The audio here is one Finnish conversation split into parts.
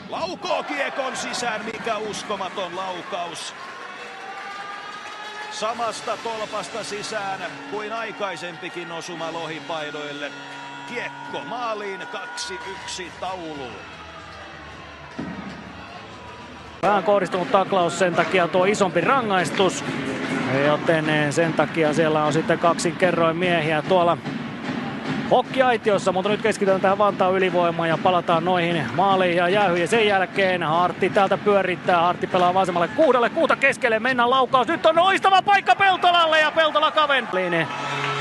Laukoo kiekon sisään, mikä uskomaton laukaus. Samasta tolpasta sisään kuin aikaisempikin osuma Lohipaidoille. Kiekko maaliin 2-1 tauluun. Vähän kohdistunut taklaus, sen takia tuo isompi rangaistus. Joten sen takia siellä on sitten kaksin kerroin miehiä tuolla hokkiaitiossa, mutta nyt keskitytään tähän Vantaan ylivoimaan ja palataan noihin maaliin ja jäähyihin. Ja sen jälkeen Hartti täältä pyörittää, Hartti pelaa vasemmalle Kuudalle, Kuuta keskelle, mennään laukaus. Nyt on loistava paikka Peltolalle ja Peltola kaventaa.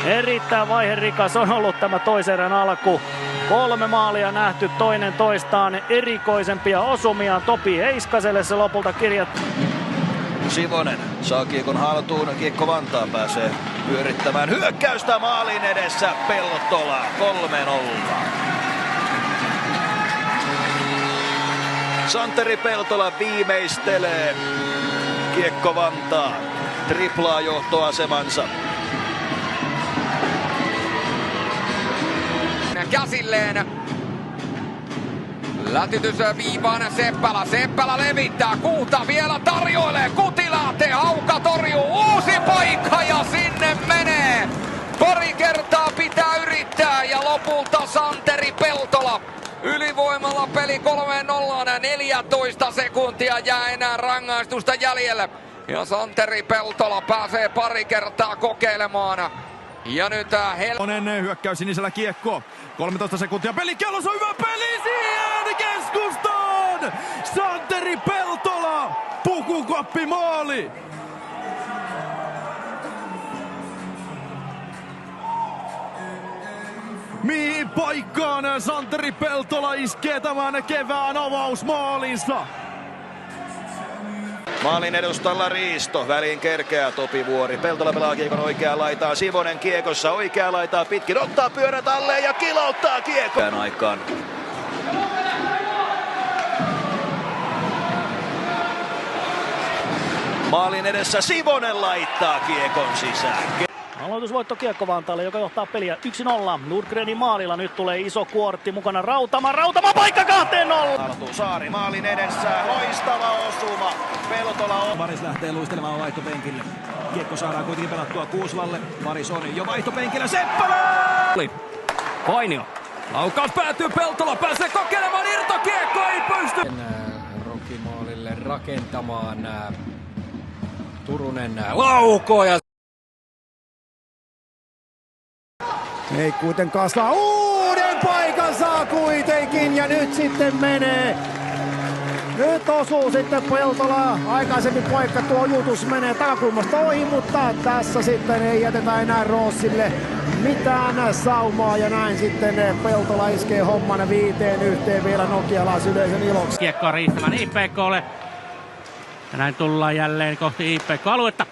Erittäin vaiherikas on ollut tämä toisen erän alku. 3 maalia nähty, toinen toistaan erikoisempia osumia. Topi Heiskaselle se lopulta kirjattu. Sivonen saa kiekon haltuun, kiekko Vantaan pääsee pyörittämään hyökkäystä maalin edessä. Peltola 3-0. Santeri Peltola viimeistelee. Kiekko Vantaan triplaa johtoasemansa. Käsilleen. Lätitys viivaan Seppälä levittää, Kuuta vielä tarjoilee, Kutilaate, Hauka torjuu, uusi paikka ja sinne menee. Pari kertaa pitää yrittää ja lopulta Santeri Peltola. Ylivoimalla peli 3-0, 14 sekuntia jää enää rangaistusta jäljelle. Ja Peltola pääsee pari kertaa kokeilemaan. Ja nyt Helponen hyökkäys sinisellä kiekko. 13 sekuntia pelikellossa, hyvä peli siihen keskustaan! Santeri Peltola, pukukoppi maali! Mihin paikkaan Santeri Peltola iskee tämän kevään avausmaalinsa? Maalin edustalla Riisto, väliin kerkeä Topi Vuori. Peltola pelaa kiekon oikeaa laitaa, Sivonen kiekossa oikeaa laitaa pitkin, ottaa pyörät alle ja kilauttaa kiekon. Aikaan. Maalin edessä Sivonen laittaa kiekon sisään. Aloitusvoitto kiekko Vantaalle, joka johtaa peliä 1-0. Nordgrenin maalilla nyt tulee iso kuortti mukana Rautama paikka 2-0. Altuu Saari maalin edessä, loistava osuma. Peltola on. Varis lähtee luistelemaan vaihtopenkille. Kiekko saadaan kuitenkin pelattua Kuuslalle. Varis on jo vaihtopenkillä, Seppälä! Vainio. Laukaus päätyy, Peltola pääsee kokeilemaan, irtokiekko ei pysty! Rokimaalille rakentamaan Turunen laukoo ja ei kuitenkaan saa, uuden paikan saa kuitenkin ja nyt sitten menee. Nyt osuu sitten Peltola, aikaisemmin paikka tuo jutus menee takakulmasta ohi, mutta tässä sitten ei jätetä enää Roossille mitään saumaa ja näin sitten Peltola iskee homman 5-1 vielä nokialaisyleisön iloksi. Kiekkoa riittämään IPK:lle. Ja näin tullaan jälleen kohti IPK-aluetta.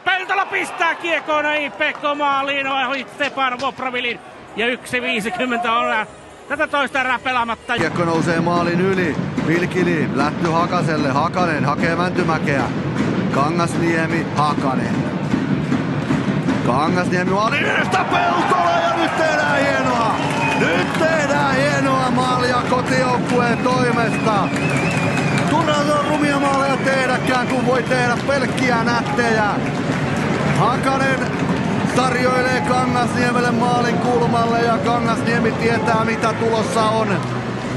Peltola pistää kiekkoon IPK maaliin ohi Stefan Vopravilin. Ja 1.50 on tätä toista erää pelaamatta. Kiekko nousee maalin yli. Vilkili lähty Hakaselle. Hakanen hakee Mäntymäkeä. Kangasniemi, Hakanen. Kangasniemi maalin edestä Peltola ja nyt tehdään hienoa. Nyt tehdään hienoa maalia kotijoukkueen toimesta. Turhaan rumia maaleja tehdäkään, kun voi tehdä pelkkiä nättejä. Hakanen tarjoilee Kangasniemelle maalin kulmalle ja Kangasniemi tietää mitä tulossa on.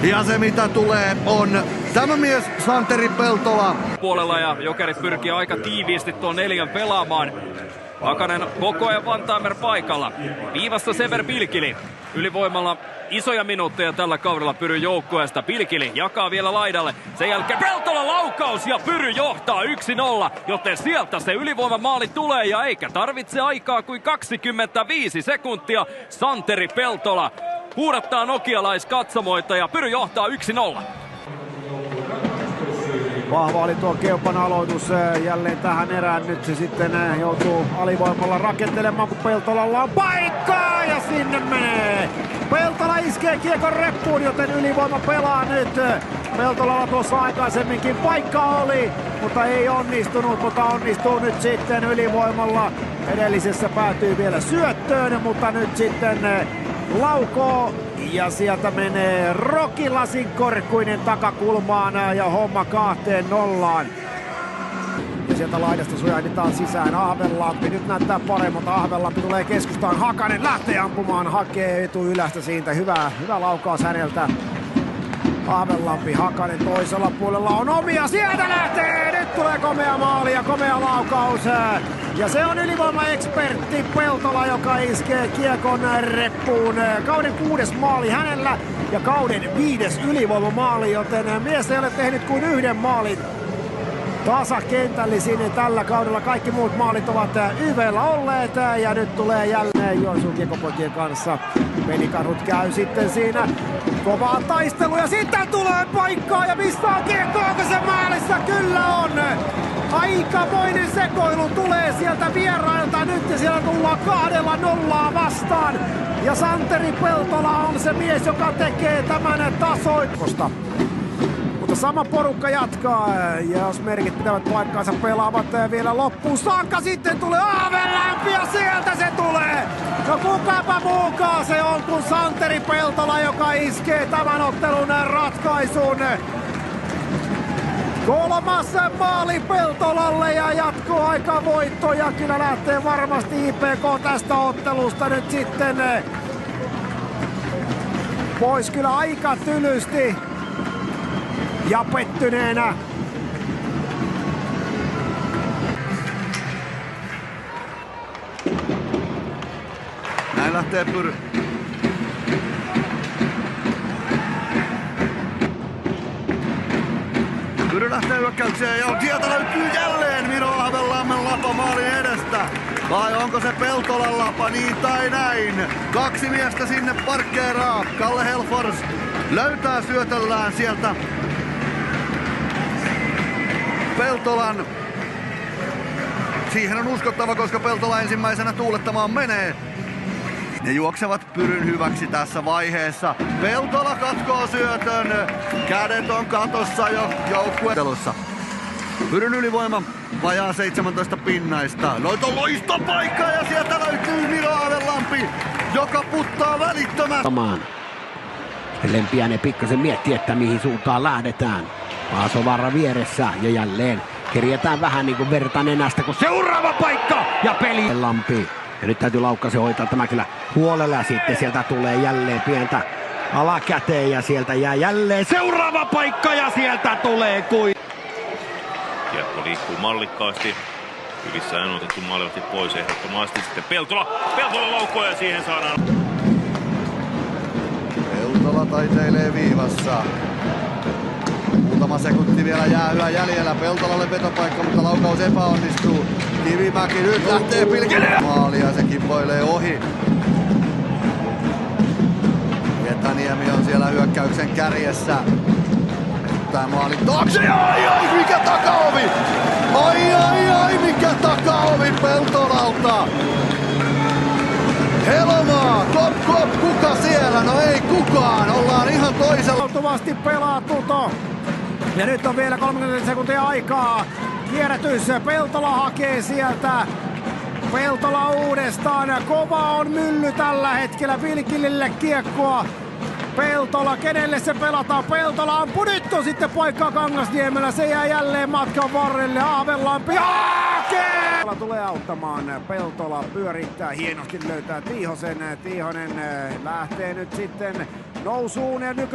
Ja se mitä tulee on tämä mies Santeri Peltola. Puolella ja Jokerit pyrkii aika tiiviisti tuon 4 pelaamaan. Hakanen koko ajan Vantaamer paikalla. Viivassa Sever Pilkili. Ylivoimalla isoja minuutteja tällä kaudella Pyryn joukkueesta. Pilkili jakaa vielä laidalle. Sen jälkeen Peltola laukaus ja Pyry johtaa 1-0. Joten sieltä se ylivoimamaali tulee ja eikä tarvitse aikaa kuin 25 sekuntia. Santeri Peltola huudattaa nokialaiskatsomoita ja Pyry johtaa 1-0. Vahva oli tuo Keupan aloitus jälleen tähän erään. Nyt se sitten joutuu alivoimalla rakentelemaan, kun Peltolalla on paikkaa ja sinne menee. Peltola iskee kiekon reppuun, joten ylivoima pelaa nyt. Peltolalla tuossa aikaisemminkin paikka oli, mutta ei onnistunut, mutta onnistuu nyt sitten ylivoimalla. Edellisessä päätyy vielä syöttöön, mutta nyt sitten laukoo Ja sieltä menee Rokilasin korkkuinen takakulmaan ja homma 2-0. Ja sieltä laidasta sujahditaan sisään Ahvenlampi. Nyt näyttää paremmalta. Ahvenlampi tulee keskustaan. Hakanen lähtee ampumaan. Hakee etuylästä siitä. Hyvä laukaus häneltä. Ahvenlampi, Hakanen toisella puolella on omia. Sieltä lähtee! Nyt tulee komea maali ja komea laukaus. Ja se on ylivoimaekspertti Peltola, joka iskee kiekon reppuun. Kauden 6. maali hänellä ja kauden 5. ylivoimamaali, joten mies ei ole tehnyt kuin 1 maalin tasakentällisin tällä kaudella. Kaikki muut maalit ovat YV:llä olleet ja nyt tulee jälleen Joensuun Kiekkopoikien kanssa. Pelikarhut käy sitten siinä kovaa taistelua ja sitten tulee paikkaa ja mistä on kiekko, onko se maalissa? Kyllä on! Aikamoinen sekoilu tulee sieltä vierailta nyt ja siellä tullaan 2-0 vastaan. Ja Santeri Peltola on se mies, joka tekee tämän tasoitusta. Mutta sama porukka jatkaa ja jos merkit pitävät paikkaansa, pelaavat vielä loppuun saakka. Sitten tulee Ahvenlampi ja sieltä se tulee! No kukapa muukaan se on kuin Santeri Peltola, joka iskee tämän ottelun ratkaisun. 3. maali Peltolalle ja jatkoaika voitto ja kyllä lähtee varmasti IPK tästä ottelusta nyt sitten pois kyllä aika tylysti ja pettyneenä. Näin lähtee Pyry lähtee hyökkäykseen ja sieltä löytyy jälleen Miro Ahvenlammen lapa maalin edestä. Vai onko se Peltolan lapa, niin tai näin? 2 miestä sinne parkkeeraa. Kalle Helfors löytää syötöllään sieltä Peltolan. Siihen on uskottava, koska Peltola ensimmäisenä tuulettamaan menee. Ne juoksevat Pyryn hyväksi tässä vaiheessa. Peltola katkoo syötön. Kädet on katossa jo joukkuetelussa. Pyryn ylivoima vajaa 17 pinnaista. Noita on loistopaikka ja sieltä löytyy Miro Ahvenlampi, joka puttaa välittömästi. Lempiäinen pikkasen miettii, että mihin suuntaan lähdetään. Paasovaara vieressä ja jälleen kerjätään vähän niin kuin verta nenästä, kun seuraava paikka ja peli. Lampi. Ja nyt täytyy Laukkasen hoitaa tämä kyllä huolella ja sitten sieltä tulee jälleen pientä alakäteen ja sieltä jää jälleen seuraava paikka ja sieltä tulee Kiekko liikkuu mallikkaasti. Hyvissä on otettu maalivahti pois ehdottomasti. Sitten Peltola laukoo ja siihen saadaan. Peltola taiteilee viivassa. Muutama sekunti vielä jäähyä jäljellä. Peltolalle vetopaikka, mutta laukaus epäonnistuu. Kivimäki nyt lähtee pilkelemään maalia ja se kimpoilee ohi. Pietaniemi on siellä hyökkäyksen kärjessä. Tää maalin taakse. Ai, mikä takaovi! Ai, mikä takaovi Peltolalta! Helomaa, kop, kuka siellä? No ei kukaan, ollaan ihan toisella. Oltuvasti pelaa Tuto. Ja nyt on vielä 30 sekuntia aikaa. Kierrätys, Peltola hakee sieltä. Peltola uudestaan. Kova on mylly tällä hetkellä Vilkilille kiekkoa. Peltola, kenelle se pelataan? Peltola ampuu, nyt on sitten paikkaa Kangasniemellä. Se jää jälleen matkan varrelle. Ahvenlampi hakee! Tulee auttamaan. Peltola pyörittää hienosti, löytää Tiihosen. Tiihonen lähtee nyt sitten nousuun ja nyt